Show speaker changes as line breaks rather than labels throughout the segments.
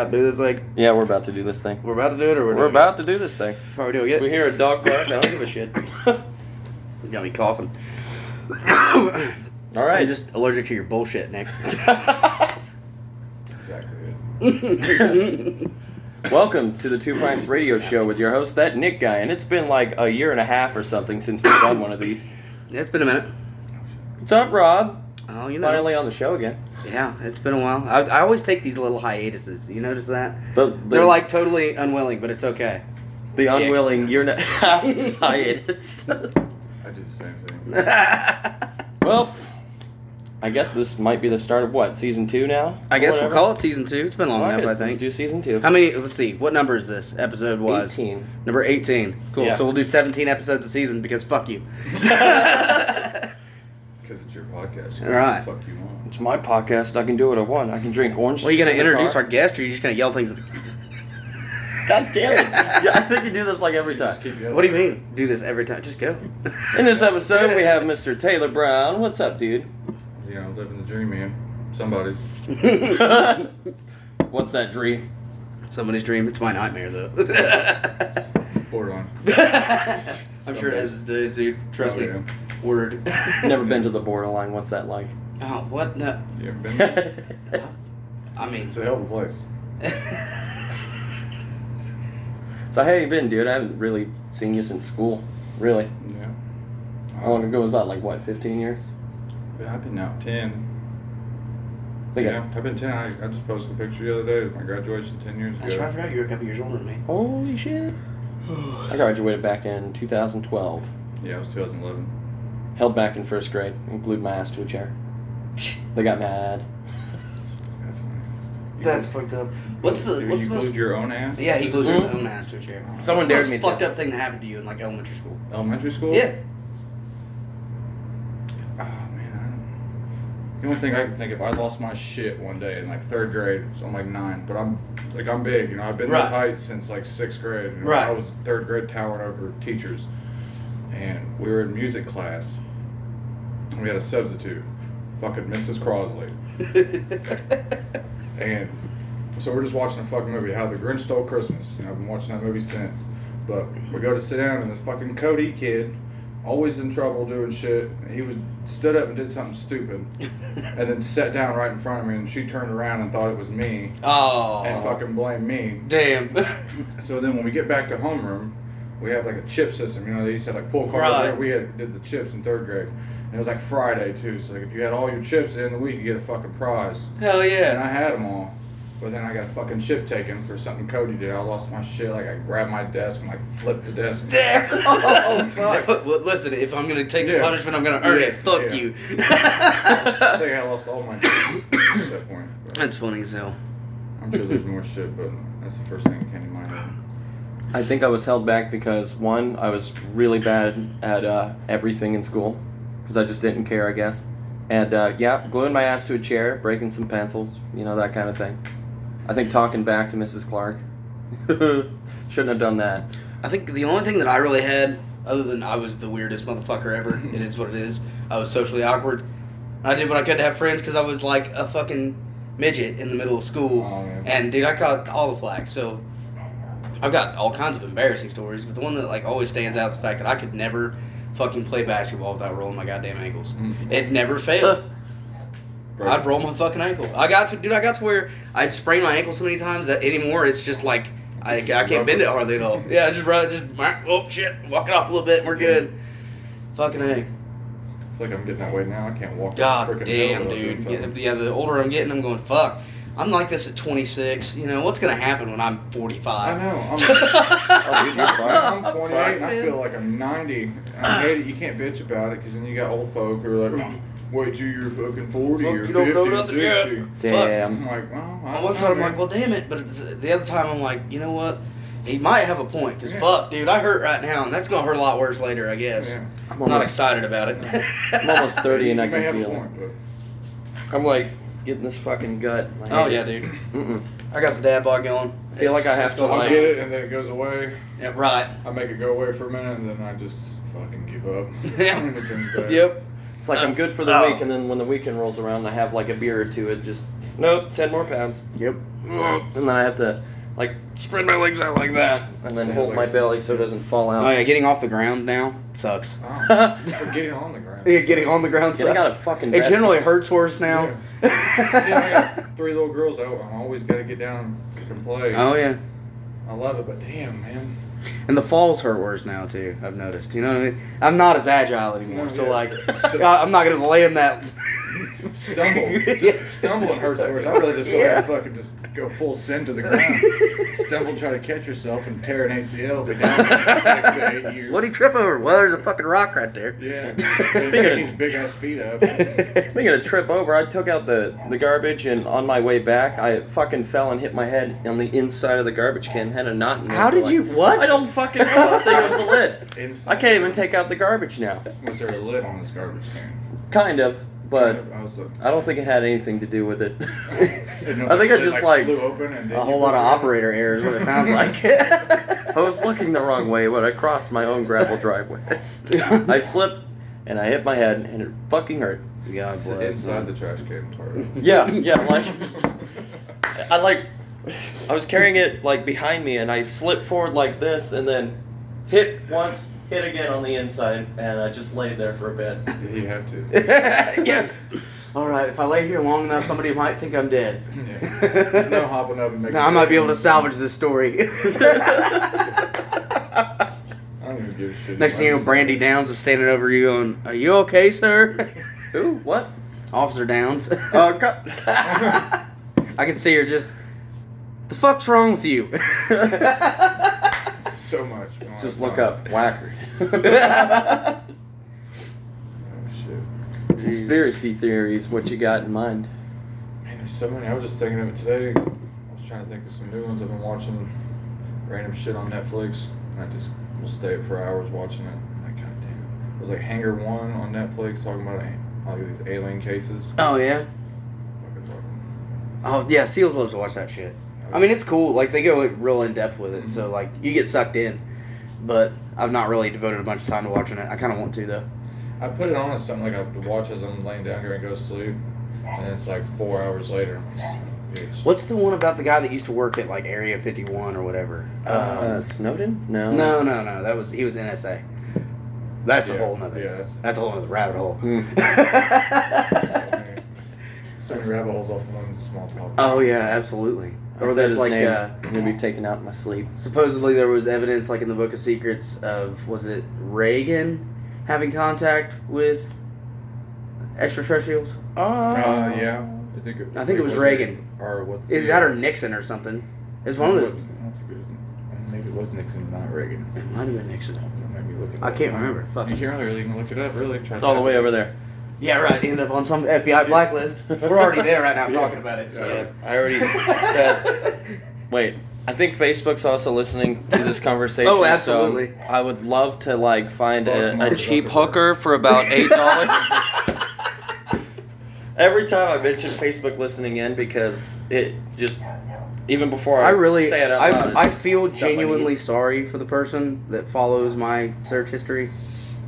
Do this thing?
Yeah, we're about to do this thing.
We're about to do it, or
We're about to do this thing.
How are we doing it?
We hear a dog bark, I don't give a shit.
You got me coughing.
All right.
I'm just allergic to your bullshit, Nick.
Exactly it.
Welcome to the Two Pints Radio Show with your host, that Nick guy. And it's been like a year and a half or something since we've done one of these.
Yeah, it's been a minute.
What's up, Rob?
Oh, you know.
Finally on the show again.
Yeah, it's been a while. I always take these little hiatuses. You notice that?
They're
like totally unwilling, but it's okay.
the unwilling year and a half hiatus.
I did the same thing.
Well, I guess this might be the start of what, season 2 now?
I guess we'll call it season 2. It's been long enough, I
Let's
think.
do season 2.
How many? Let's see. What number is this episode? Was
18.
Number 18. Cool.
Yeah.
So we'll do 17 episodes a season because fuck you.
Because it's your podcast.
All right.
Fuck you on.
It's my podcast. I can do what I want. I can drink orange juice.
Well, are you gonna
in the
introduce
car.
our guest, or are you just gonna yell things?
God damn it! Yeah, I think you do this like every time.
Just keep yelling.
What do you mean? Do this every time? Just go.
In this episode, we have Mr. Taylor Brown. What's up, dude?
You know, living the dream, man. Somebody's.
What's that dream?
Somebody's dream. It's my nightmare, though.
Borderline.
I'm sure it has its days, dude. Trust me.
Yeah.
Word.
Never been to the borderline. What's that like?
Oh, what? No.
You ever been there?
I mean,
It's a hell of a place.
So how you been, dude? I haven't really seen you since school. Really?
Yeah.
How long ago was that? Like what? 15 years?
I've been out 10.
Think
Yeah, I've been 10. I just posted a picture the other day of my graduation 10 years ago.
that's right. I forgot you were a couple years older than me.
Holy shit! I graduated back in 2012.
Yeah, it was 2011.
Held back in first grade and glued my ass to a chair. They got mad.
That's funny. You
That's
glued-
fucked up. What's the
you
most?
glued your own ass?
Yeah, he glued his
Mhm.
own ass to a chair.
Someone
What's the
dared
most
me to.
fucked up thing that happened to you in like elementary school?
Elementary school?
Yeah.
Oh man, the only thing I can think of, I lost my shit one day in like 3rd grade, so I'm like 9. But I'm big, you know. I've been
Right.
this height since like 6th grade. You know,
Right.
I was 3rd grade towering over teachers, and we were in music class. And we had a substitute, fucking Mrs. Crosley, and so we're just watching a fucking movie, How the Grinch Stole Christmas. You know, I've been watching that movie since. But we go to sit down, and this fucking Cody kid, always in trouble doing shit. He stood up and did something stupid, and then sat down right in front of me. And she turned around and thought it was me,
Oh.
and fucking blamed me.
Damn.
So then when we get back to homeroom, we have like a chip system. You know, they used to have like pull cards.
Right.
We did the chips in 3rd grade, and it was like Friday too. So like if you had all your chips in the week, you get a fucking prize.
Hell
And
yeah.
I had them all. But then I got a fucking chip taken for something Cody did. I lost my shit. Like I grabbed my desk and like flipped the desk.
Damn.
Oh, fuck.
Well, listen, if I'm gonna take the
Yeah.
punishment, I'm gonna earn it. Fuck
Yeah.
you.
I think I lost all my chips at that point. But
That's funny as hell.
I'm sure there's more shit, but that's the first thing that came to mind.
I think I was held back because, one, I was really bad at everything in school. Because I just didn't care, I guess. And, yeah, gluing my ass to a chair, breaking some pencils, you know, that kind of thing. I think talking back to Mrs. Clark. Shouldn't have done that.
I think the only thing that I really had, other than I was the weirdest motherfucker ever, it is what it is. I was socially awkward. I did what I could to have friends because I was like a fucking midget in the middle of school.
Oh, yeah.
And dude, I caught all the flack. So I've got all kinds of embarrassing stories, but the one that like always stands out is the fact that I could never fucking play basketball without rolling my goddamn ankles.
Mhm.
It never failed. I'd roll my fucking ankle. I got to where I'd sprain my ankle so many times that anymore it's just like I can't bend it hardly at all. Yeah, oh shit, walk it off a little bit and we're good. Fucking A.
I feel like I'm getting that way now. I can't walk.
God
frickin'
damn,
hill
dude.
without doing
Yeah, the older I'm getting, I'm going, fuck. I'm like this at 26. You know, what's going to happen when I'm 45?
I know.
Oh, dude, you're fine.
I'm 28 and I
man.
feel like I'm 90. And I hate it. You can't bitch about it because then you got old folk who are like, oh, wait till you're fucking 40
Fuck,
or
you
50
don't know
or
nothing yet.
60.
Damn.
I'm like, well, I
On
don't
one
know,
side, I'm
man.
like, well, damn it. But the other time, I'm like, you know what? He might have a point. Because,
Yeah.
fuck, dude, I hurt right now. And that's going to hurt a lot worse later, I guess.
Yeah.
I'm
I'm not
almost,
excited about it.
I'm almost 30 and I
You may
can
have a
feel it.
point, but
I'm like getting this fucking gut. I
Oh,
hate
yeah,
it.
dude.
Mm-mm.
I got the dad bod going.
I feel like I have to,
I
like-
get it and then it goes away.
Yeah, right.
I make it go away for a minute and then I just fucking give up.
Yeah.
And it comes back.
Yep.
It's like I'm good for the week, and then when the weekend rolls around, I have like a beer or two. It just, nope, 10 more pounds.
Yep.
and then I have to like spread my legs out like that, and then hold my belly so it doesn't fall out.
Oh yeah, getting off the ground now sucks.
Oh, getting on the ground.
Yeah, getting on the ground sucks.
I got a fucking.
It generally hurts worse now.
Yeah, I got 3 little girls. I always got to get down and play.
Oh yeah.
I love it, but damn, man.
And the falls hurt worse now too. I've noticed. You know what I mean? I'm not as agile anymore, so like, I'm not gonna lay in that.
Stumbling hurts worse. I really just go ahead and fucking just go full send to the ground. Stumble, try to catch yourself, and tear an ACL. Be down for 6 to 8 years.
What'd he trip over? Well, there's a fucking rock right there.
Yeah. Speaking of these big ass feet up.
Speaking of trip over, I took out the garbage, and on my way back, I fucking fell and hit my head on the inside of the garbage can. Had a knot in it.
How did you? What?
I don't fucking know. I think it was the lid.
Inside.
I can't even take out the garbage now.
Was there a lid on this garbage can?
Kind of, but I don't think it had anything to do with it. I think I just like
flew open and then
a whole lot of operator errors. What it sounds like.
I was looking the wrong way when I crossed my own gravel driveway. I slipped and I hit my head and it fucking hurt.
God bless.
Inside the trash can part.
Yeah, I was carrying it like behind me and I slipped forward like this and then hit once, hit again on the inside, and I just laid there for a bit.
Yeah, you have to.
Yeah. All right. If I lay here long enough, somebody might think I'm dead.
Yeah. There's no hopping up and making.
Now, I might be able to salvage this story.
I don't even give a shit.
Next thing you know, Brandy Downs is standing over you going, "Are you okay, sir?"
Who? What?
Officer Downs.
Oh, God.
I can see her just. The fuck's wrong with you?
So much.
Just look up. Whacker.
Oh shit.
Conspiracy theories. What you got in mind?
Man, there's so many. I was just thinking of it today. I was trying to think of some new ones. I've been watching random shit on Netflix, and I just will stay up for hours watching it. Like, god damn it. It was like Hangar 1 on Netflix talking about all these alien cases.
Oh yeah.
Fucking talking.
Oh yeah. Seals loves to watch that shit. I mean, it's cool. Like, they go like, real in depth with it, so like you get sucked in. But I've not really devoted a bunch of time to watching it. I kind of want to though.
I put it on as something like I have to watch as I'm laying down here and go to sleep, and it's like 4 hours later. I'm like, son of a bitch.
What's the one about the guy that used to work at like Area 51 or whatever?
Snowden? No.
No. He was NSA. That's a whole nother.
Yeah,
that's a whole nother rabbit hole.
So many rabbit holes off one small topic.
Oh yeah, absolutely. Or there's like
gonna be taken out in my sleep.
Supposedly there was evidence, like in the Book of Secrets, of was it Reagan having contact with extraterrestrials?
Yeah.
I think it was Reagan.
Or what's
Either that or Nixon or something. It's one of those.
I don't think it was. Maybe it was Nixon, not Reagan.
It might have been Nixon.
Maybe look it
I
up.
can't remember. Fuck.
You can't really even look it up. Really,
It's all the way over there.
Yeah, right. End up on some FBI blacklist. We're already there right now talking about it. So.
Yeah, I already said. Wait, I think Facebook's also listening to this conversation.
Oh, absolutely.
So I would love to like find a cheap hooker for about $8. Every time I mention Facebook listening in, because it just even before I
really
say it out loud,
I feel genuinely sorry for the person that follows my search history.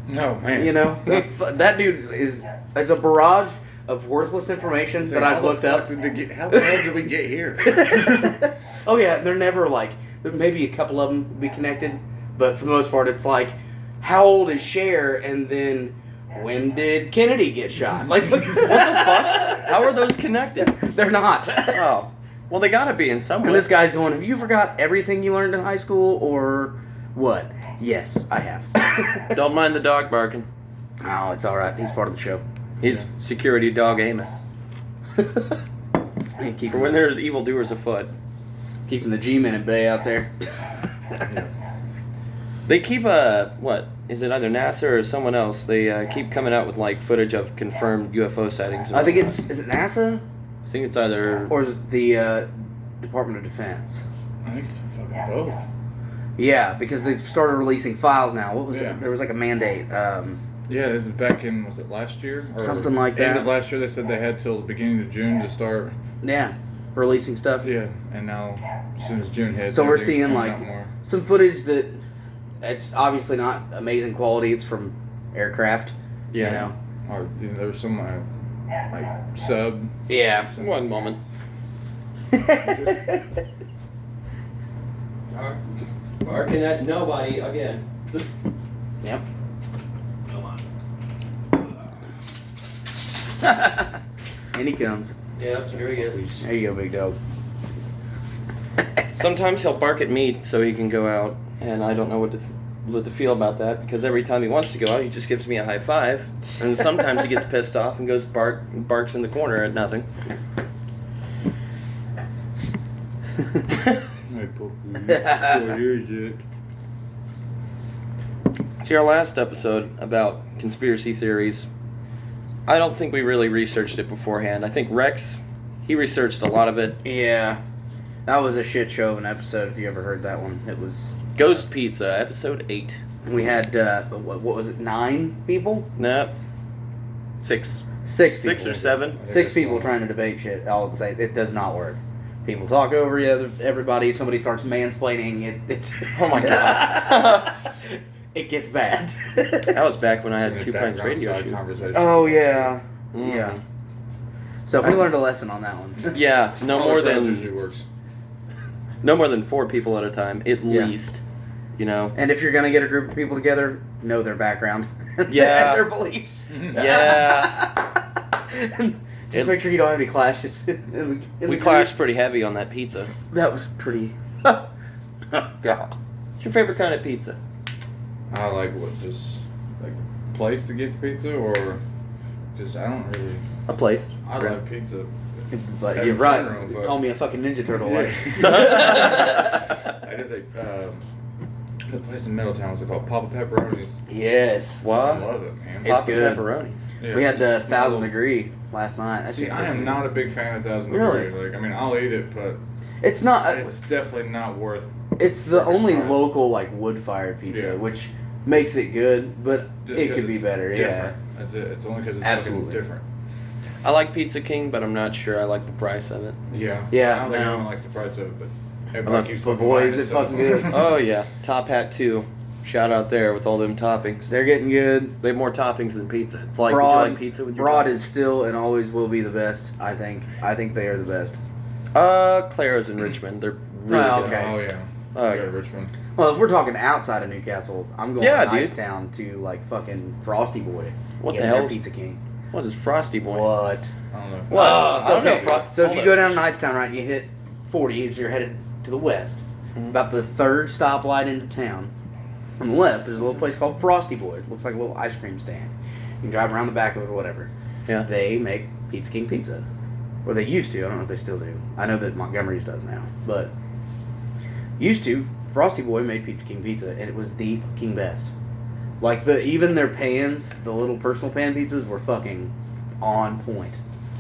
No, man.
You know, that dude it's a barrage of worthless information that I've looked up.
How the hell did we get here?
Oh yeah, they're never like, maybe a couple of them will be connected, but for the most part it's like, how old is Cher, and then when did Kennedy get shot? Like, what the fuck?
How are those connected?
They're not.
Oh, well, they gotta be in some way.
And this guy's going, have you forgot everything you learned in high school, or what? Yes, I have.
Don't mind the dog barking.
Oh, it's all right. He's part of the show.
He's security dog Amos. For when there's evildoers afoot.
Keeping the G-men at bay out there.
They keep what is it? Either NASA or someone else. They keep coming out with like footage of confirmed UFO sightings.
I think is it NASA?
I think it's either
or is it the Department of Defense?
I think it's fucking both.
Yeah, because they've started releasing files now. What was it? There was like a mandate.
Yeah, it was back in, was it last year? Or
something like that.
End of last year, they said they had till the beginning of June to start.
Yeah, releasing stuff.
Yeah, and now as soon as June hits,
so we're seeing like
more.
Some footage that it's obviously not amazing quality. It's from aircraft.
Yeah.
You know?
Or there was some like sub.
Yeah.
One moment. Barking at nobody again.
Yep. And he comes.
Yeah, here he is.
There you go, big dog.
Sometimes he'll bark at me so he can go out, and I don't know what to feel about that, because every time he wants to go out, he just gives me a high five, and sometimes he gets pissed off and goes barks in the corner at nothing.
Hey, puppy. What is it?
See, our last episode about conspiracy theories, I don't think we really researched it beforehand. I think Rex, he researched a lot of it.
Yeah. That was a shit show of an episode, if you ever heard that one. It was...
Ghost Pizza, episode 8.
We had, what was it, 9 people?
Nope. 6.
6 people.
6 or 7.
6 people trying to debate shit. I'll say it does not work. People talk over everybody. Somebody starts mansplaining. It's
Oh my god.
it gets bad.
That was back when I had 2 Pints radio shoot.
Conversation.
Oh yeah,
Mm.
yeah. So we learned a lesson on that one.
Yeah, no more
usually
than
works.
4 people at a time, at
Yeah.
least. You know.
And if you're gonna get a group of people together, know their background.
Yeah.
and their beliefs.
Yeah.
Just make sure you don't have any clashes. In the
We
group.
clashed pretty heavy on that pizza.
That was pretty.
God. What's your favorite kind of pizza?
I like just like place to get the pizza, or just I don't really.
A place.
I like pizza.
But
As
you're
a
right.
general,
You
but-
call me a fucking Ninja Turtle.
Yeah.
Like.
I just like the place in Middletown was called Papa Pepperoni's.
Yes.
I
What?
love it, man.
It's
Papa
good.
Pepperonis.
Yeah,
We had the
it's small.
1,000 Degree last night. That
See,
shit's
I
good
am
too.
not a big fan of 1,000
Really?
Degree. Like, I mean, I'll eat it, but
It's not.
it's definitely not worth.
It's the
fucking
only
price.
local like wood-fired pizza,
Yeah.
which makes it good, but
Just
it
'cause
could be
it's
better.
different. That's it. It's only because it's fucking
Absolutely.
different.
I like Pizza King, but I'm not sure I like the price of it.
Yeah.
Yeah,
I don't think
no.
anyone likes the price of it, but
Yeah.
everybody keeps
But
fucking
boys,
buying it,
it's
so-
fucking good.
Oh yeah, Top Hat 2. Shout out there with all them toppings.
They're getting good.
They have more toppings than pizza. It's like,
Broad,
would you like pizza with your
Broad
toppings?
is still and always will be the best. I think. I think they are the best.
Clara's in Richmond. They're really
Oh,
good.
okay.
Oh yeah.
Oh,
I
yeah.
go to Richmond.
Well, if we're talking outside of Newcastle, I'm going
Yeah,
to
dude.
Knightstown to like fucking Frosty Boy.
What
Get
the
their
hell?
Pizza King.
What is Frosty Boy?
What?
I don't know.
What? I
So,
don't know,
okay,
Fro-
so if
hold
you
up.
go down Knightstown, right, and you hit 40 as you're headed to the west,
Mhm.
about the 3rd stoplight into town, on the left, there's a little place called Frosty Boy. It looks like a little ice cream stand. You can drive around the back of it or whatever.
Yeah.
They make Pizza King pizza. Or they used to. I don't know if they still do. I know that Montgomery's does now. But used to, Frosty Boy made Pizza King pizza, and it was the fucking best. Like, even their pans, the little personal pan pizzas, were fucking on point.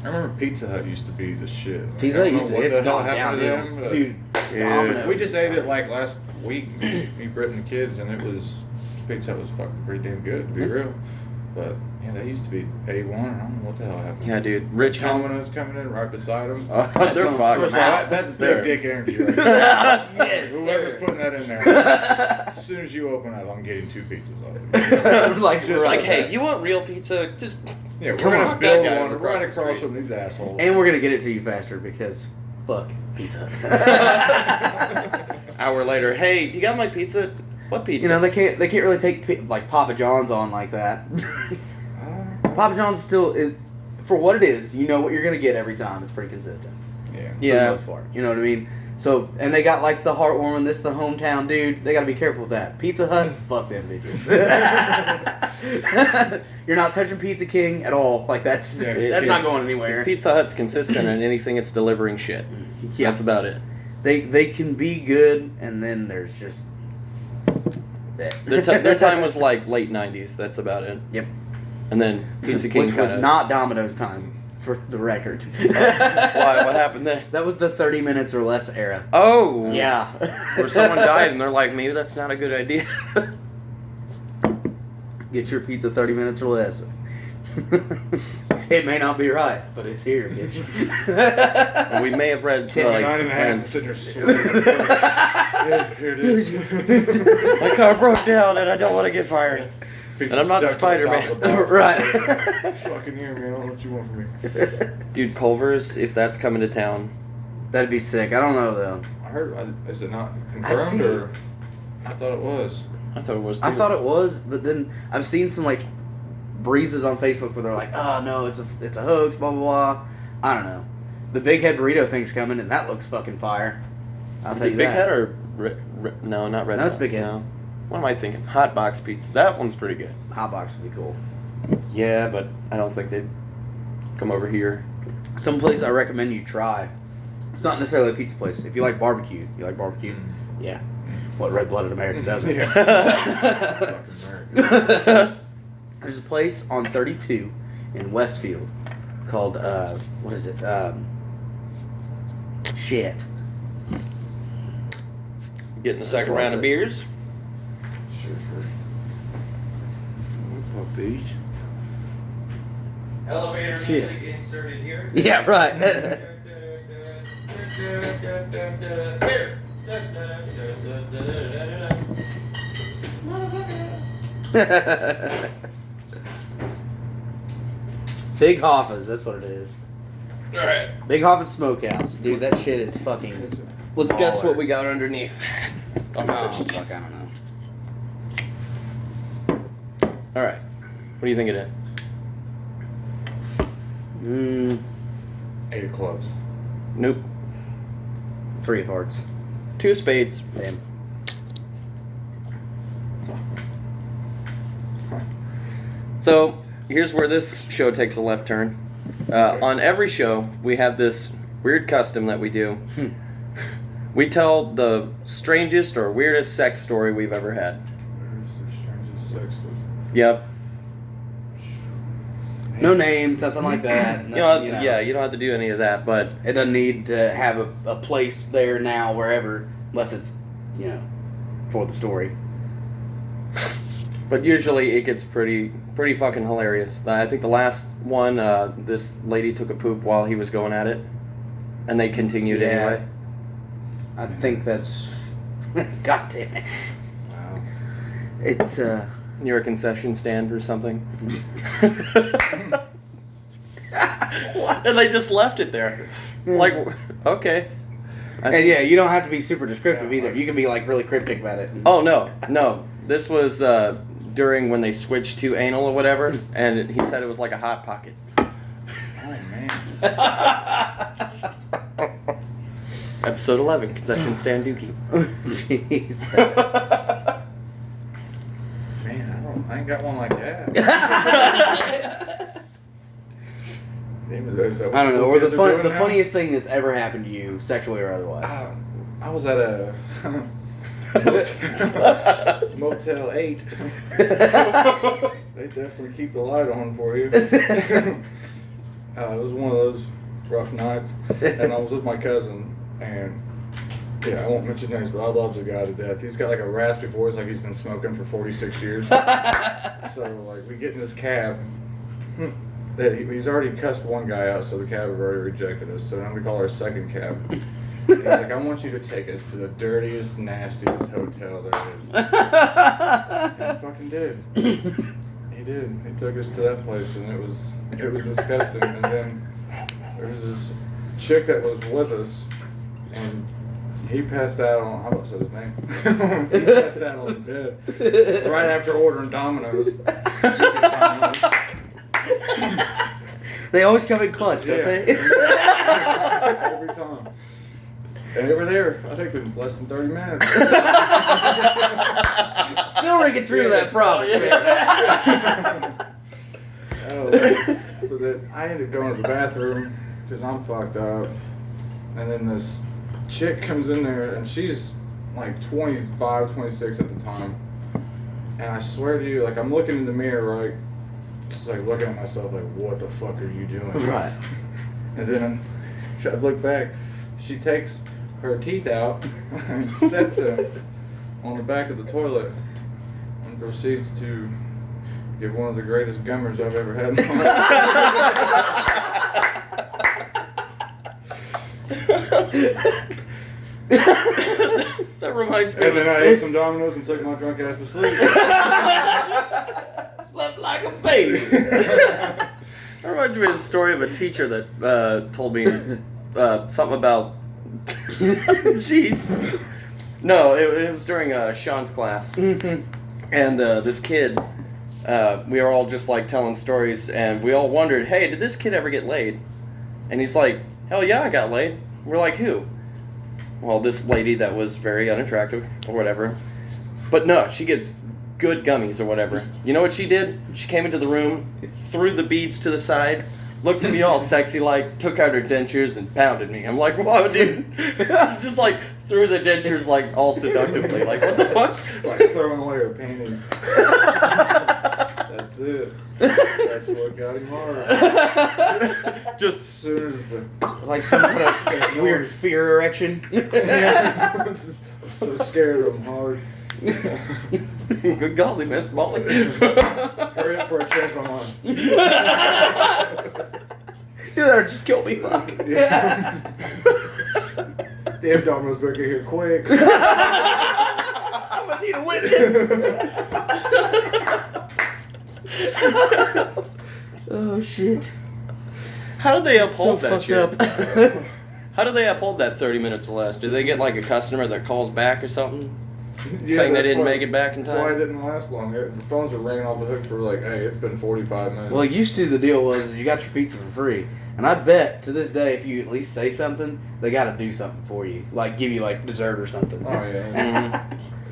I remember Pizza Hut used to be the shit. Like,
Pizza
I don't
used
know
to,
what
it's
the hell
gone
happened to
downhill.
them, but
Dude, Domino's.
we just ate it like last week, me, Britt, and the kids, and it was Pizza Hut was fucking pretty damn good, to be real. But yeah, that used to be A1. I don't know what the hell happened.
Yeah, dude. Richmond.
Domino's coming in right beside them.
They're
That's
fucked.
one-
First of all, that's
They're-
big dick energy. Right?
Yes,
Whoever's
sir.
putting that in there, as soon as you open up, I'm getting 2 pizzas off of you.
Like,
Just
It's like,
like
hey,
that.
you want real pizza? Just
Yeah, we're
Come
gonna
on.
build
That guy
one
across
right
the
across
street.
from these assholes.
And we're gonna get it to you faster because fuck pizza.
hour later, hey, you got my pizza? What pizza?
You know they can't really take like Papa John's on like that. Papa John's still is for what it is. You know what you're gonna get every time. It's pretty consistent.
Yeah.
For the
yeah.
most part. You know what I mean? So and they got like the heartwarming. This the hometown dude. They got to be careful with that. Pizza Hut, fuck them bitches. You're not touching Pizza King at all. Like that's
Yeah,
not going anywhere.
Pizza Hut's consistent in anything it's delivering shit.
Yeah.
That's about it.
They can be good, and then there's just that.
Their time was like late 90s. That's about it.
Yep.
And then Pizza King
Which was
kinda-
not Domino's time, for the record.
Why? What happened there?
That was the 30 minutes or less era.
Oh.
Yeah.
Where someone died and they're like, maybe that's not a good idea.
Get your pizza 30 minutes or less. It may not be right, but it's here, bitch.
We may have read
9 and a half,
Rand's-
sitting there sweating. Yes, here it is.
my car broke down and I don't want to get fired. And I'm not Spider-Man.
Right.
Fucking hear me. I don't know what you want from me.
Dude, Culver's, if that's coming to town,
That'd be sick. I don't know though.
I heard. Is it not
I've
confirmed
seen
or? I thought it was.
I thought it was too.
I thought it was, but then I've seen some like breezes on Facebook where they're like, "Oh no, it's a hoax." Blah blah blah. I don't know. The Big Head Burrito thing's coming, and that looks fucking fire. I'll
Is
tell
it
you
Big
that.
Head or no, not Red?
No, it's
Hot.
Big Head.
No. What am I thinking? Hot Box Pizza. That one's pretty good.
Hot box would be cool.
Yeah, but I don't think they'd come over here.
Some place I recommend you try. It's not necessarily a pizza place. If you like barbecue, yeah. What red-blooded American doesn't?
Fucking American.
There's a place on 32 in Westfield called what is it? Shit.
Getting the second round of beers.
Sure. Puppies.
Elevator
Shit.
music inserted here.
Yeah, right. Big Hoffa's, that's what it is.
Alright.
Big Hoffa's Smokehouse. Dude, that shit is fucking...
Let's guess
baller.
what we got underneath.
Oh, fuck, I don't know.
Alright. What do you think it is?
8 of clubs.
Nope.
3 of hearts.
2 of spades.
Damn.
So, here's where this show takes a left turn. On every show, we have this weird custom that we do. We tell the strangest or weirdest sex story we've ever had.
Where's the strangest sex story?
Yep.
No names, nothing like that.
You know, yeah, you don't have to do any of that, but
It doesn't need to have a place there now, wherever, unless it's, for the story.
usually it gets pretty fucking hilarious. I think the last one, this lady took a poop while he was going at it, and they continued
Yeah.
anyway.
I think that's... God damn it.
Wow.
It's,
Near a concession stand or something. And they just left it there. Like, okay.
And yeah, you don't have to be super descriptive
Yeah,
either. You can be like really cryptic about it.
Oh, no. This was during when they switched to anal or whatever, and he said it was like a hot pocket.
Oh man.
Episode 11, concession stand dookie.
Jesus.
Man, I ain't got one like that.
I don't know. Or the funniest thing that's ever happened to you, sexually or otherwise.
I was at a Motel 8. They definitely keep the light on for you. It was one of those rough nights, and I was with my cousin, and yeah, I won't mention names, but I love the guy to death. He's got like a raspy voice, like he's been smoking for 46 years. So like we get in this cab. That he's already cussed one guy out, so the cab have already rejected us. So now we call our second cab. He's like, I want you to take us to the dirtiest, nastiest hotel there is. And he fucking did. He did. He took us to that place, and it was disgusting. And then there was this chick that was with us, and he passed out on, how about I say his name? He passed out on his bed right after ordering Domino's.
They always come in clutch, don't they?
Every time. And they were there, I think, in less than 30 minutes.
Still ringing true to that promise,
So then I ended up going to the bathroom because I'm fucked up. And then this chick comes in there, and she's like 25, 26 at the time. And I swear to you, like, I'm looking in the mirror, right? Just like looking at myself like, what the fuck are you doing?
Right.
And then I look back, she takes her teeth out and sets them on the back of the toilet and proceeds to give one of the greatest gummers I've ever had in my life.
That reminds me
And
of
then I ate some Domino's and took my drunk ass to sleep.
Slept like a baby.
That reminds me of the story of a teacher that told me something about Jeez. No, it was during Sean's class.
Mm-hmm.
And this kid, we were all just like telling stories, and we all wondered, hey, did this kid ever get laid? And he's like, hell yeah, I got laid. We're like, who? Well, this lady that was very unattractive or whatever. But no, she gets good gummies or whatever. You know what she did? She came into the room, threw the beads to the side, looked at me all sexy like, took out her dentures and pounded me. I'm like, whoa, dude. Just like threw the dentures like all seductively. Like, what the fuck?
Like throwing away her panties. That's it. That's what got him hard.
Just
As soon as the
Like some kind of weird fear erection.
I'm so scared of him hard.
good golly, man, it's Molly.
Hurry up before I change my mind.
Dude, that just killed me. Fuck.
Yeah. Damn, Domino's better get here quick.
I'm gonna need a witness. Oh shit.
How do they uphold
So
that
fucked
shit?
up.
How do they uphold that 30 minutes or less? Do they get like a customer that calls back or something?
Yeah,
saying they
that's
didn't
why-
make it back in
That's why it
time?
didn't last long. The phones were ringing off the hook for like, hey, it's been 45 minutes.
Well, used to the deal was is you got your pizza for free, and I bet to this day if you at least say something, they got to do something for you, like give you like dessert or something.
Oh yeah.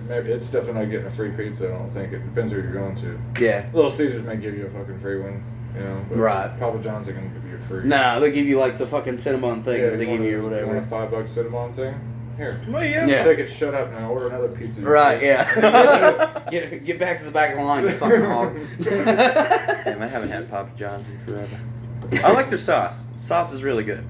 Maybe it's definitely not getting a free pizza. I don't think it depends who you're going to.
Yeah.
Little Caesars may give you a fucking free one, you know. But
Right.
Papa John's are gonna give you a free.
No, they give you like the fucking cinnamon thing that they give you or
You
whatever.
want a $5 Cinnabon thing? Here.
Well, yeah.
Yeah.
Take it. Shut up now. Order another pizza. you
Right,
bitch.
yeah. get back to the back of the line, you fucking hog.
Damn, I haven't had Papa John's in forever. I like their sauce. Sauce is really good.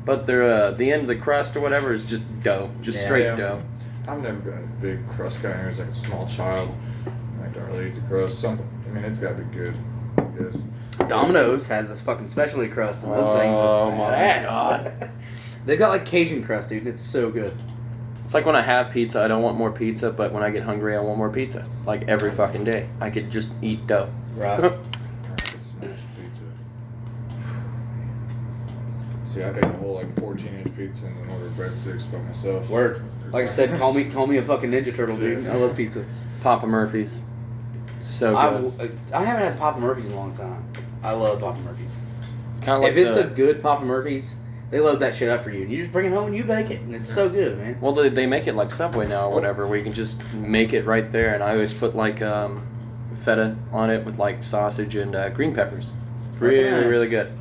But their the end of the crust or whatever is just dough. Just
Yeah.
straight
Yeah.
dough.
I've never been a big crust guy. I was like a small child. I don't really eat the crust. It's got to be good. I guess.
Domino's has this fucking specialty crust, and those things
Oh
are
my
badass.
God.
They've got like Cajun crust, dude. It's so good.
It's like when I have pizza, I don't want more pizza, but when I get hungry, I want more pizza. Like every fucking day. I could just eat dough.
Right.
I could smash pizza. See, I ate a whole like 14-inch pizza and then ordered breadsticks by myself.
Word. Like I said, call me a fucking Ninja Turtle, dude. I love pizza.
Papa Murphy's. So good.
I haven't had Papa Murphy's in a long time. I love Papa Murphy's.
Kind of like
if it's a good Papa Murphy's, they load that shit up for you. And you just bring it home and you bake it. And it's so good, man.
well, they make it like Subway now or whatever, where you can just make it right there. And I always put like feta on it with like sausage and green peppers. It's really,
Okay.
really good.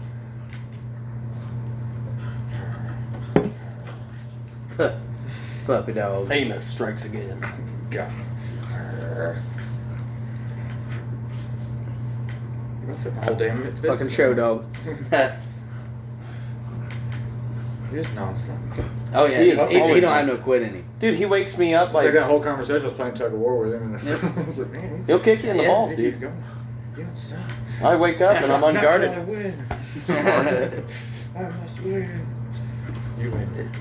Puppy dog.
Amos strikes again.
God. Oh, damn it.
Fucking show dog.
You're just nonstop.
Oh yeah,
He
he
is always
don't have no quit in him.
Dude, he wakes me up
It's like
like
that whole conversation I was playing tug of war with him. And
Yep.
I was like, man,
he'll kick you in the
Yeah,
balls,
he's
dude.
going. You don't stop.
I wake up and I'm
Not till I
unguarded.
win. I must win. You win.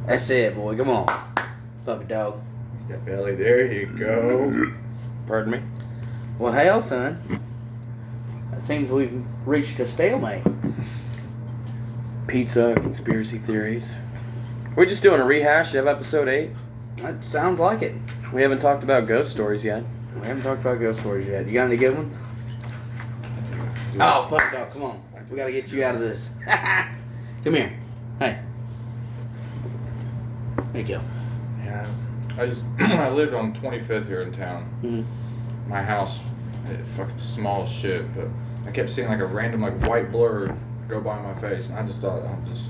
That's it, boy. Come on, puppy dog.
That belly. There you go.
Pardon me.
Well, hell, son. It seems we've reached a stalemate.
Pizza, conspiracy theories. We're just doing a rehash of episode 8.
That sounds like it.
We haven't talked about ghost stories yet.
We haven't talked about ghost stories yet. You got any good ones? Oh, puppy dog, come on. We gotta get you out of this. Come here. Hey. There you go.
Yeah. When I lived on 25th here in town,
Mm-hmm.
my house, it's fucking small as shit, but I kept seeing like a random like white blur go by my face, and I just thought I'm just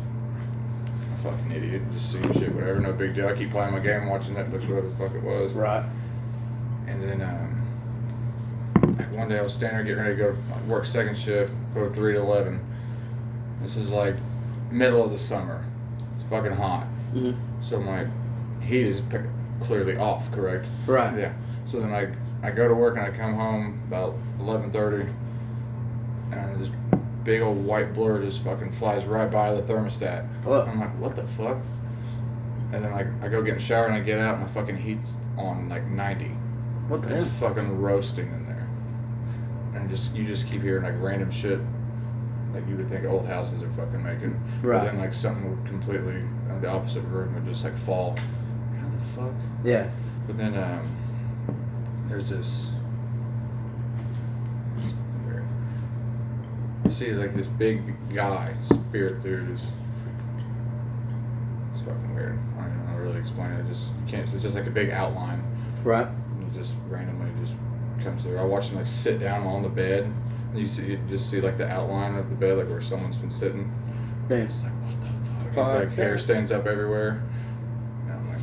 a fucking idiot, just seeing shit, whatever, no big deal. I keep playing my game, watching Netflix, whatever the fuck it was.
Right.
And then like one day I was standing there getting ready to go work second shift, go 3 to 11. This is like middle of the summer. It's fucking hot.
Mm-hmm.
So my heat is clearly off, correct?
Right.
Yeah. So then I go to work and I come home about 11:30, and this big old white blur just fucking flies right by the thermostat.
Fuck.
I'm like, what the fuck? And then I go get in the shower and I get out and my fucking heat's on like 90.
What the
It's
hell?
fucking roasting in there. And you just keep hearing like random shit like you would think old houses are fucking making.
Right.
But then like something would completely the opposite room would just like fall. How the fuck?
Yeah.
But then there's this. It's weird. You see like this big guy spirit through this. It's fucking weird. I don't even know how to really explain it. Just you can't. It's just like a big outline.
Right.
And it just randomly just comes through. I watched him like sit down on the bed. And you just see like the outline of the bed, like where someone's been sitting.
Damn.
It's like what the fuck? Like hair stands up everywhere. And I'm like,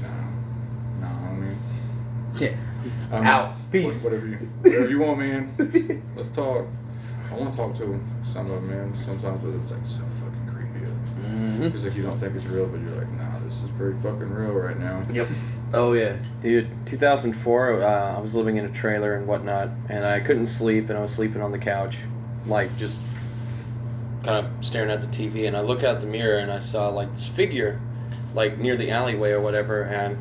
no, homie.
Yeah. Out. Peace.
Whatever you want, man. Let's talk. I want to talk to some of them, man. Sometimes, but it's like so fucking creepy. Because like you don't think it's real, but you're like, nah, this is pretty fucking real right now.
Yep. Oh yeah.
Dude, 2004, I was living in a trailer and whatnot, and I couldn't sleep, and I was sleeping on the couch, like just kind of staring at the TV, and I look out the mirror, and I saw like this figure, like near the alleyway or whatever, and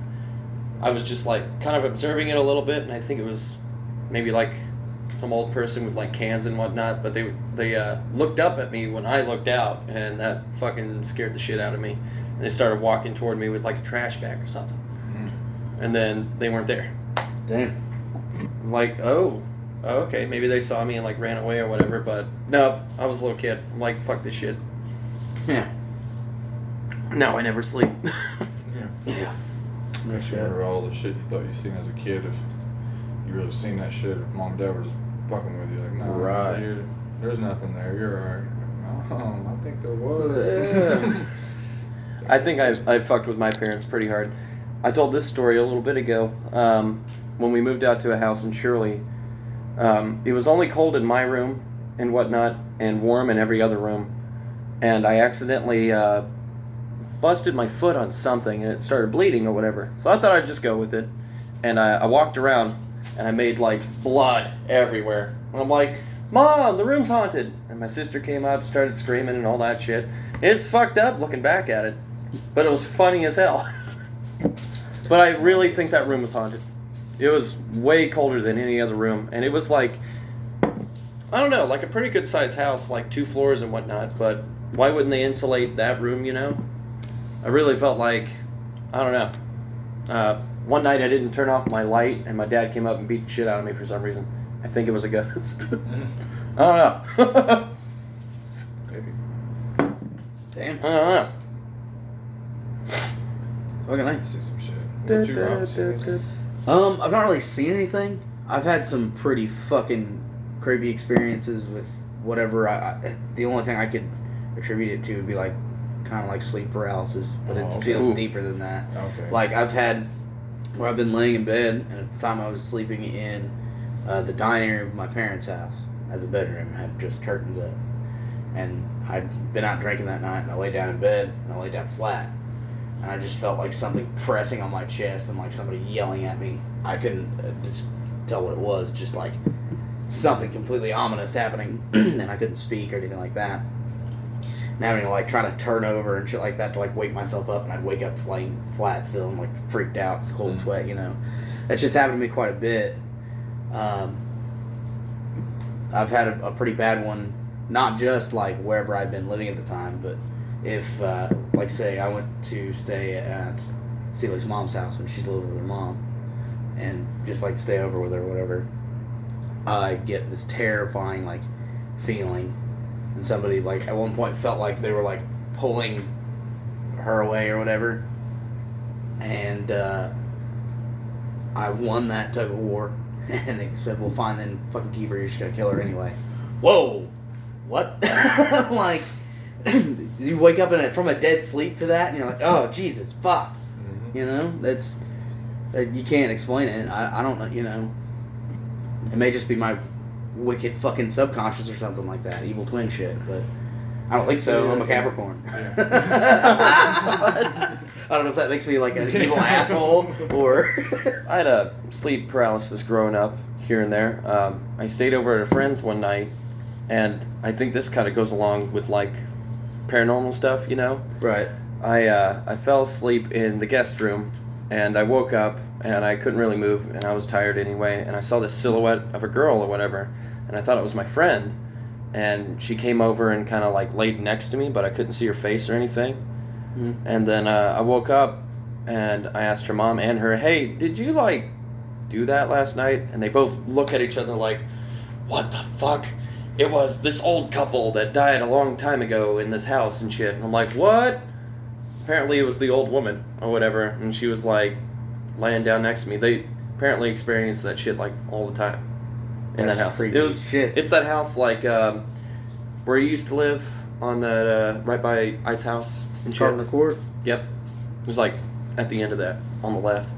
I was just like kind of observing it a little bit, and I think it was maybe like some old person with like cans and whatnot, but they looked up at me when I looked out, and that fucking scared the shit out of me. And they started walking toward me with like a trash bag or something. And then they weren't there.
Damn.
I'm like, oh, okay, maybe they saw me and like ran away or whatever, but no, I was a little kid. I'm like, fuck this shit.
Yeah.
No, I never sleep.
Yeah.
No shit. Remember all the shit you thought you seen as a kid. If you really seen that shit, if mom and dad were just fucking with you, like, no,
right.
There's nothing there. You're alright. I think there was.
Yeah. I think I fucked with my parents pretty hard. I told this story a little bit ago. When we moved out to a house in Shirley, it was only cold in my room and whatnot, and warm in every other room. And I accidentally busted my foot on something, and it started bleeding or whatever. So I thought I'd just go with it. And I walked around, and I made like blood everywhere. And I'm like, Mom, the room's haunted. And my sister came up, started screaming and all that shit. It's fucked up looking back at it. But it was funny as hell. But I really think that room was haunted. It was way colder than any other room. And it was like, I don't know, like a pretty good sized house, like 2 floors and whatnot. But why wouldn't they insulate that room, you know? I really felt like, I don't know. One night I didn't turn off my light, and my dad came up and beat the shit out of me for some reason. I think it was a ghost. I don't know.
Maybe.
Damn.
I don't know.
Fucking nice.
See some shit. What you Rob, see anything?
I've not really seen anything. I've had some pretty fucking creepy experiences with whatever. The only thing I could attribute it to would be like kind of like sleep paralysis, but it feels deeper than that.
Okay.
Like I've had where I've been laying in bed, and at the time I was sleeping in the dining room of my parents' house as a bedroom, had just curtains up, and I'd been out drinking that night, and I lay down in bed, and I lay down flat, and I just felt like something pressing on my chest and like somebody yelling at me. I couldn't just tell what it was, just like something completely ominous happening, and I couldn't speak or anything like that. And having to like try to turn over and shit like that to like wake myself up, and I'd wake up laying flat still and like freaked out, cold sweat, you know. That shit's happened to me quite a bit. I've had a pretty bad one, not just like wherever I'd been living at the time, but if like say I went to stay at Celia's mom's house when she's living with her mom, and just like stay over with her or whatever, I get this terrifying like feeling. And somebody, like, at one point felt like they were, like, pulling her away or whatever. And I won that tug of war. And they said, well, fine, then fucking keep her. You're just going to kill her anyway. Whoa! What? Like, you wake up from a dead sleep to that, and you're like, oh, Jesus, fuck. Mm-hmm. You know? That's... you can't explain it. I don't know, you know. It may just be my wicked fucking subconscious or something like that, evil twin shit, but I don't think so. I'm a Capricorn. Yeah. I don't know if that makes me like an evil asshole or...
I had a sleep paralysis growing up here and there. I stayed over at a friend's one night, and I think this kind of goes along with like paranormal stuff, you know?
Right.
I fell asleep in the guest room, and I woke up and I couldn't really move, and I was tired anyway, and I saw this silhouette of a girl or whatever, and I thought it was my friend, and she came over and kind of like laid next to me, but I couldn't see her face or anything. And then I woke up and I asked her mom and her, hey, did you like do that last night? And they both look at each other like, what the fuck? It was this old couple that died a long time ago in this house and shit. And I'm like, what? Apparently it was the old woman or whatever, and she was like laying down next to me. They apparently experience that shit like all the time in that house. It was
shit.
It's that house like where you used to live on that right by Ice House and shit.
Carpenter Court?
Yep. It was like at the end of that on the left.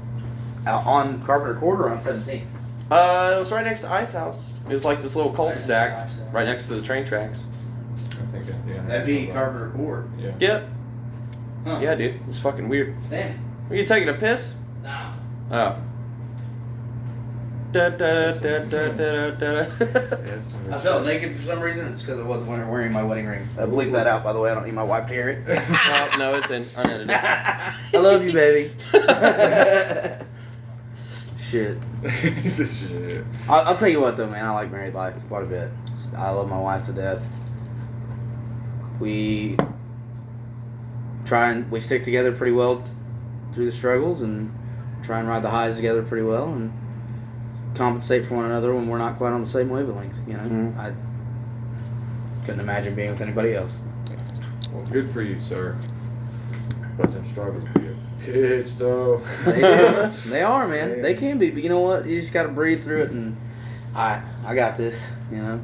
On Carpenter Court or on 17?
It was right next to Ice House. It was like this little cul-de-sac right next to the train tracks.
I think
That'd be Carpenter Court.
Yeah.
Yep.
Huh.
Yeah, dude. It's fucking weird.
Damn.
Are you taking a piss?
Nah.
Oh. Da, da, da, da, da, da.
I felt naked for some reason. It's because I wasn't wearing my wedding ring. Bleep that out, by the way. I don't need my wife to hear it.
No, it's in unedited.
I love you, baby. Shit.
He's a shit.
I'll tell you what, though, man. I like married life quite a bit. I love my wife to death. We stick together pretty well through the struggles and try and ride the highs together pretty well and compensate for one another when we're not quite on the same wavelength. You know,
Mm-hmm.
I couldn't imagine being with anybody else.
Well, good for you, sir. But them struggles be a bitch, though.
They are, man. Yeah. They can be, but you know what? You just got to breathe through it, and I got this. You know.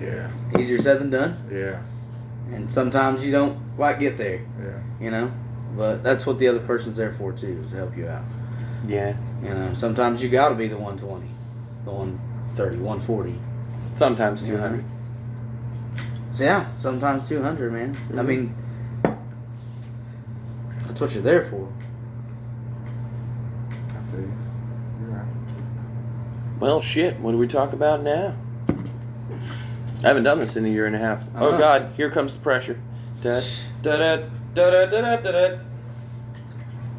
Yeah.
Easier said than done.
Yeah.
And sometimes you don't quite get there.
Yeah.
You know, but that's what the other person's there for too, is to help you out.
Yeah.
You know, sometimes you got to be the 120, the 130, 140.
Sometimes 200.
So yeah, sometimes 200, man.
Mm-hmm.
I mean, that's what you're there for.
I feel you. You're right.
Well, shit. What do we talk about now? I haven't done this in a year and a half. Oh, God. Here comes the pressure. Da, da, da, da, da, da, da, da.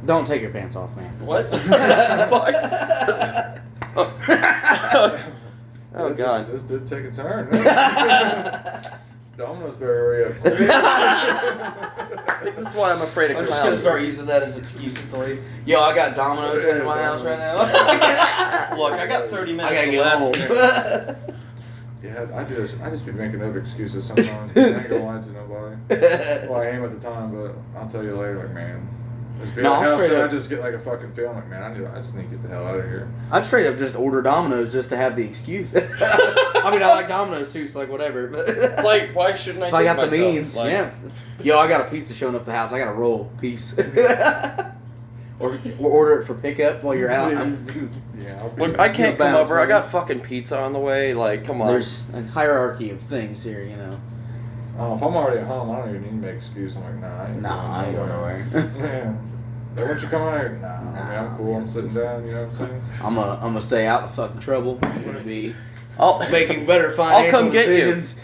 Don't take your pants off, man.
What? Fuck. Oh, God.
This did take a turn. Domino's better hurry up.
This is why I'm afraid of
I'm
clowns.
just going to start using that as excuses to leave. Yo, I got Domino's in my house right now.
Look, I got 30 minutes
I gotta get home.
Yeah, I do this. I just be making up excuses sometimes. I ain't gonna lie to nobody. Well, I am at the time, but I'll tell you later. Like, man, just be like, I just get like a fucking feeling like, man, I just need to get the hell out of here.
I'd straight up just order Domino's just to have the excuse. I mean, I like Domino's too, so like whatever. But
it's like, why shouldn't I?
If
take
I got
myself?
the means,
like,
yeah. Yo, I got a pizza showing up at the house. I got a roll piece. Or order it for pickup while you're out.
Look, I can't come over. I got fucking pizza on the way. Like, come on.
There's a hierarchy of things here, you know.
Oh, if I'm already at home, I don't even need to make an excuse. I'm like, nah,
I ain't going nowhere.
Yeah. They want you to come out? Nah, I mean, I'm cool. I'm sitting down. You know what I'm saying?
I'm gonna stay out of fucking trouble. I'm gonna be
I'll
making better financial decisions.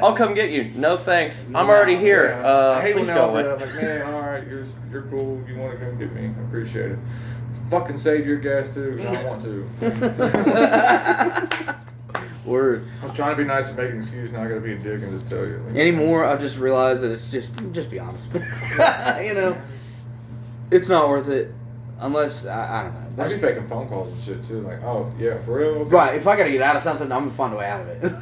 I'll come get you. No thanks. I'm already here.
I hate
please
when
go
I'm
away.
like, man, all right, you're cool. You want to come get me? I appreciate it. Fucking save your gas too, because I want to.
Word.
I was trying to be nice and make an excuse. Now I gotta be a dick and just tell you.
Anymore, I've just realized that it's just be honest. You know, it's not worth it unless I don't know.
I be faking phone calls and shit too. Like, oh yeah, for real. Okay.
Right. If I gotta get out of something, I'm gonna find a way out of it.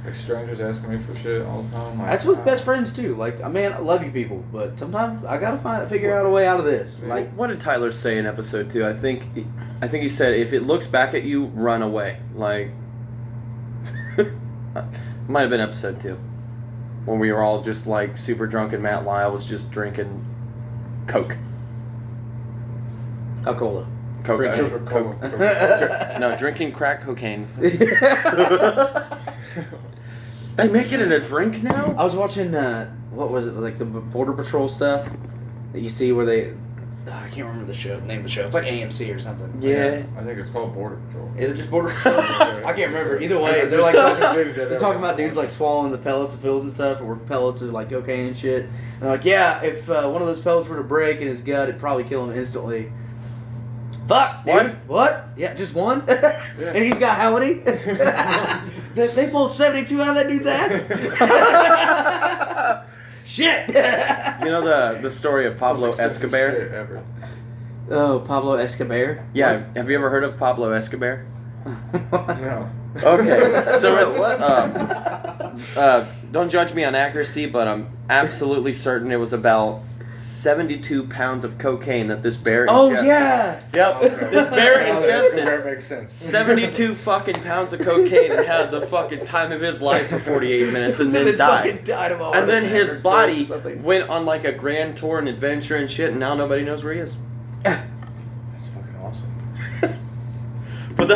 Like strangers asking me for shit all the time. Like,
That's with best friends too. Like, man, I love you people, but sometimes I gotta figure out a way out of this. Like,
what did Tyler say in episode 2? I think he said, if it looks back at you, run away. Like, might have been episode 2, when we were all just like super drunk and Matt Lyle was just drinking Coke.
Coca-Cola.
Coke. No, drinking crack cocaine. They make it in a drink now?
I was watching, what was it, like the Border Patrol stuff that you see where they, I can't remember the name of the show. It's like AMC or something.
Yeah.
I think it's called Border Patrol.
Is it just Border Patrol? I can't remember. Either way, they're like talking about dudes like swallowing the pellets of pills and stuff, or pellets of like cocaine and shit. And they're like, yeah, if one of those pellets were to break in his gut, it'd probably kill him instantly. Fuck, dude. What? Yeah, just one? And he's got how many? They pulled 72 out of that dude's ass? Shit!
You know the story of Pablo Escobar?
Shit ever.
Oh, Pablo Escobar?
Yeah, have you ever heard of Pablo Escobar?
No.
Okay, so it's
What?
don't judge me on accuracy, but I'm absolutely certain it was about 72 pounds of cocaine that this bear ingested.
Oh, yeah!
Yep,
Okay.
this bear
Now that
ingested
makes sense.
72 fucking pounds of cocaine and had the fucking time of his life for 48 minutes and then died.
Died of a heart
And then
attack
his
or
body
something.
went on like a grand tour and adventure and shit, and now nobody knows where he is.
That's fucking awesome.
But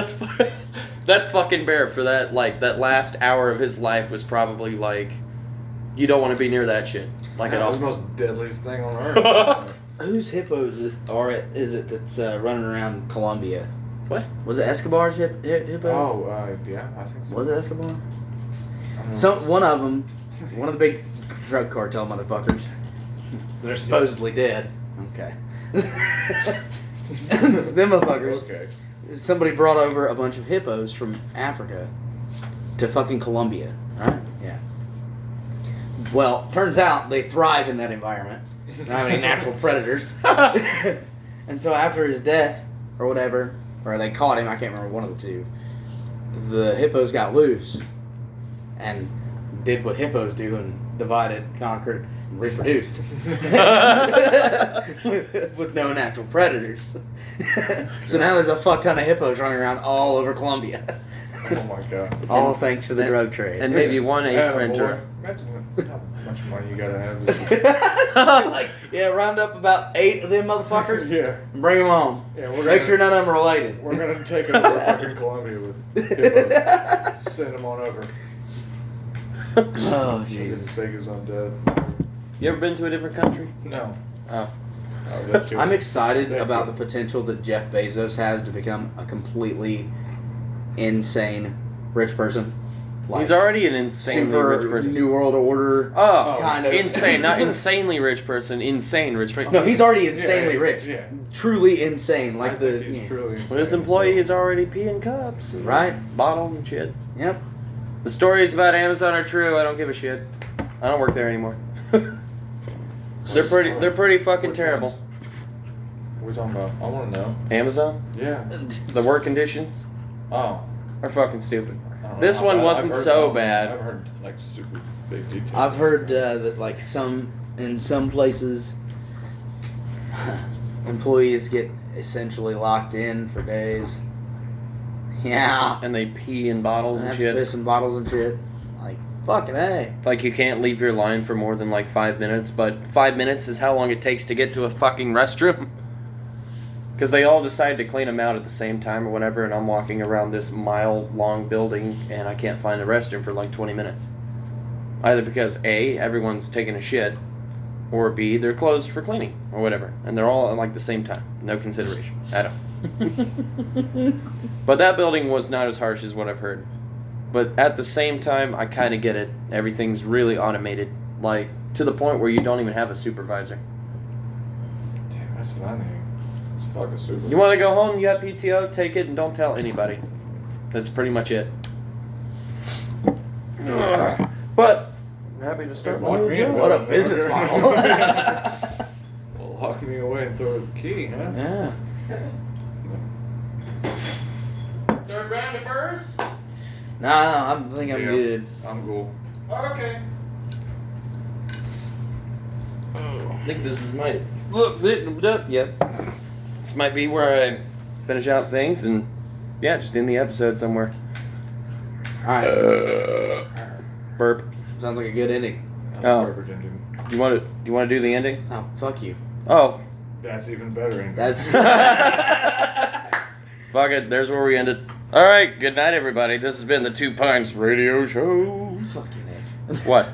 that fucking bear for that last hour of his life was probably like, you don't want to be near that shit. Like at
That
all.
was the most deadliest thing on earth.
Whose hippos is it that's running around Colombia?
What?
Was it Escobar's hippos?
Oh, yeah, I think so.
Was it Escobar?
I don't know.
So one of them, one of the big drug cartel motherfuckers, they're supposedly dead. Okay. Them motherfuckers.
Okay.
Somebody brought over a bunch of hippos from Africa to fucking Colombia, right? Yeah. Well, turns out they thrive in that environment. They don't have any natural predators. And so after his death, or whatever, or they caught him, I can't remember, one of the two, the hippos got loose and did what hippos do and divided, conquered, and reproduced. with no natural predators. So now there's a fuck ton of hippos running around all over Colombia.
Oh my god.
All thanks to the drug trade.
And maybe one ace
Attaboy.
venture.
Imagine how much money you gotta have.
Like, yeah, round up about 8 of them motherfuckers
Yeah.
and bring them home.
Yeah,
Make sure none of them are related.
We're gonna take over fucking Colombia with hippos. Send them on over.
Oh,
He's
Jesus.
gonna take his own death.
You ever been to a different country?
No.
Oh.
I'm excited about the potential that Jeff Bezos has to become a completely insane rich person. Like,
He's already an insanely
super
rich person.
New World Order.
Oh,
kind of.
insane. Not insanely rich person. Insane rich person.
No, he's already insanely
Yeah,
rich.
yeah.
Truly insane. Like the.
he's
Yeah.
truly
But his
insane,
employee is
so-
already peeing cups. And
Right.
bottles and shit.
Yep.
The stories about Amazon are true. I don't give a shit. I don't work there anymore. They're pretty fucking
Which
terrible.
ones? What are we talking about? I want to know.
Amazon?
Yeah.
The work conditions
Oh.
are fucking stupid.
I don't know
This
how
one
bad-
wasn't
I've heard
so
that.
bad.
I've heard like super big details.
I've heard that like in some places employees get essentially locked in for days. Yeah.
And they pee in bottles
And
and
have to
shit.
piss in bottles and shit. Like, fucking A.
Like you can't leave your line for more than like 5 minutes, but 5 minutes is how long it takes to get to a fucking restroom. Because they all decide to clean them out at the same time or whatever, and I'm walking around this mile-long building and I can't find a restroom for like 20 minutes. Either because A, everyone's taking a shit, or B, they're closed for cleaning or whatever, and they're all at like the same time. No consideration at all. But that building was not as harsh as what I've heard. But at the same time, I kind of get it. Everything's really automated, like to the point where you don't even have a supervisor.
Damn, that's what I need. It's fucking super.
You want to go home, you have PTO, take it, and don't tell anybody. That's pretty much it. But I'm happy to start my
Lock
new
me in.
job.
What a business model.
Well, lock me away and throw the key, huh?
Yeah.
Third round of burrs?
Nah, I think I'm
Yeah.
good.
I'm cool.
Okay. I think this is my yep. This might be where I finish out things and yeah, just end the episode somewhere.
Alright.
Burp.
Sounds like a good ending.
Oh.
Perfect ending.
You want to do the ending?
Oh, fuck you.
Oh.
That's even better ending.
That's.
Fuck it. There's where we ended. All right. Good night, everybody. This has been the 2 Pints Radio Show.
Fucking A.
What?